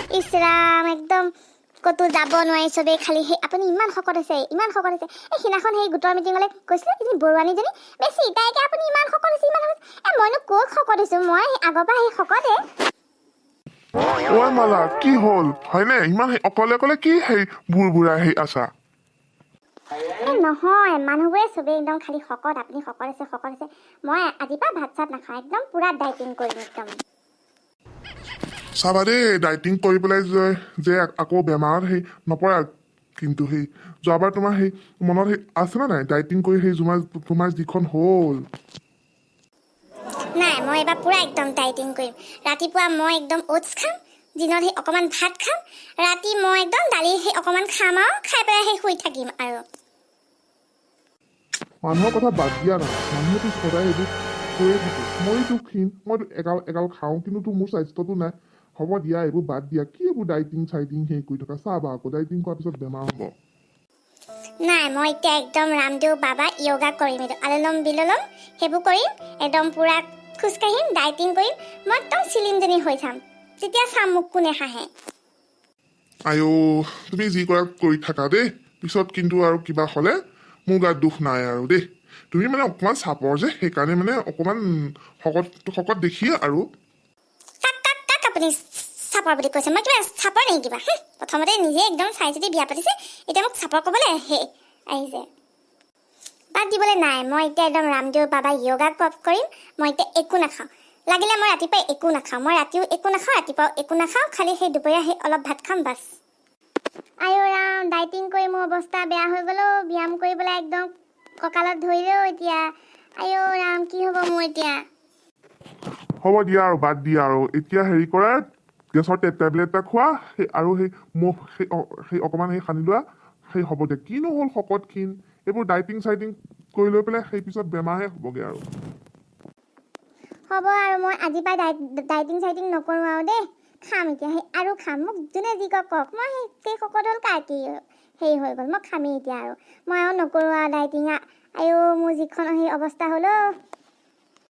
ইছৰাম একদম কতো যাব নোৱাৰি চবেই খালি সেই আপুনি ইমান শকত হৈছে ইমান শকত হৈছে এই সিনাখন সেই গোটৰ মিটিঙলৈ গৈছিলে এজনী বৰুৱানীজনী বেছি তাইকে আপুনি ইমান শকত হৈছে ইমান শকত মইনো ক'ত শকত হৈছোঁ মই আগৰ পৰা সেই শকতে ঐ মালা কি হ'ল হয়নে ইমান অকলে অকলে কি সেই বুঢ়া সেই আছা নহয় মানুহবোৰে চবেই একদম খালি শকত আপুনি শকত হৈছে মই আজিৰ পৰা ভাত চাত নাখাওঁ একদম পুৰা ডাইটিং কৰিম একদম চাবা দেই ডাইটিং কৰি পেলাই যে আকৌ বেমাৰত সেই নপৰা কিন্তু সেই যোৱাবাৰ তোমাৰ সেই মনত সেই আছেনে নাই ডাইটিং কৰি সেই তোমাৰ যিখন হ'ল নাই মই এবাৰ পুৰা একদম ডাইটিং কৰিম ৰাতিপুৱা মই একদম ওটছ খাম দিনত সেই অকণমান ভাত খাম ৰাতি মই একদম দালি সেই অকণমান খাম আৰু খাই পেলাই সেই শুই থাকিম আৰু মানুহৰ কথা বাদ দিয়া না মানুহেতো সদায় সেইবোৰ কৈয়ে থাকে মইতো ক্ষীণ মইতো এগাল খাওঁ কিন্তু মোৰ স্বাস্থ্যটো নাই হ'ব দিয়া এইবোৰ বাদ দিয়া কি এইবোৰ ডাইটিং চাইটিং সেই কৰি থকা চাবা আকৌ ডাইটিং কৰাৰ পিছত বেমাৰ হ'ব নাই মই এতিয়া একদম ৰামদেৱ বাবা য়োগা কৰিম এইটো আললম বিললম সেইবোৰ কৰিম একদম পুৰা খোজকাঢ়িম ডাইটিং কৰিম মই একদম চিলিমজনী হৈ যাম তেতিয়া চাম মোক কোনে হাঁহে আইঅ তুমি যি কৰা কৰি থাকা দেই পিছত কিন্তু আৰু কিবা হ'লে মোৰ গাত দুখ নাই আৰু দেই তুমি মানে অকণমান চাপৰ যে সেইকাৰণে মানে অকণমান শকত দেখিয়ে আৰু কাক আপুনি চাপৰ বুলি কৈছে মই কিবা চাপৰ নেকি কিবা প্ৰথমতে নিজে একদম চাই চিতি বিয়া পাতিছে এতিয়া মোক চাপৰ ক'বলৈ আহিছে বাদ দিবলৈ নাই মই এতিয়া একদম ৰামদেৱ বাবা য়োগা কৰিম মই এতিয়া একো নাখাওঁ লাগিলে মই ৰাতিপুৱা একো নাখাওঁ মই ৰাতিও একো নাখাওঁ ৰাতিপুৱাও একো নাখাওঁ খালি সেই দুপৰীয়া সেই অলপ ভাত খাম বাছ আইঅ ৰাম ডাইটিং কৰি মোৰ অৱস্থা বেয়া হৈ গ'ল ব্যায়াম কৰিবলৈ একদম কঁকালত ধৰিলেও এতিয়া আইঅ ৰাম কি হ'ব মোৰ এতিয়া হ'ব দিয়া আৰু বাদ দিয়া আৰু এতিয়া হেৰি কৰা গেছৰ টেবলেট এটা খোৱা সেই আৰু সেই মুখ সেই অকণমান সেই সানি লোৱা সেই হ'ব দিয়া কিনো হ'ল শকত ক্ষীণ এইবোৰ ডাইটিং চাইটিং কৰি লৈ পেলাই সেই পিছত বেমাৰহে হ'বগৈ আৰু হ'ব আৰু মই আজিৰ পৰা ডাইটিং চাইটিং নকৰোঁ আৰু দেই খাম এতিয়া সেই আৰু খাম মোক যোনে যি কওক মই সেই শকত হ'ল কাৰ কি হেৰি হৈ গ'ল মই খামেই এতিয়া আৰু মই আৰু নকৰোঁ আৰু ডাইটিং আইঅ মোৰ যিখন সেই অৱস্থা হ'ল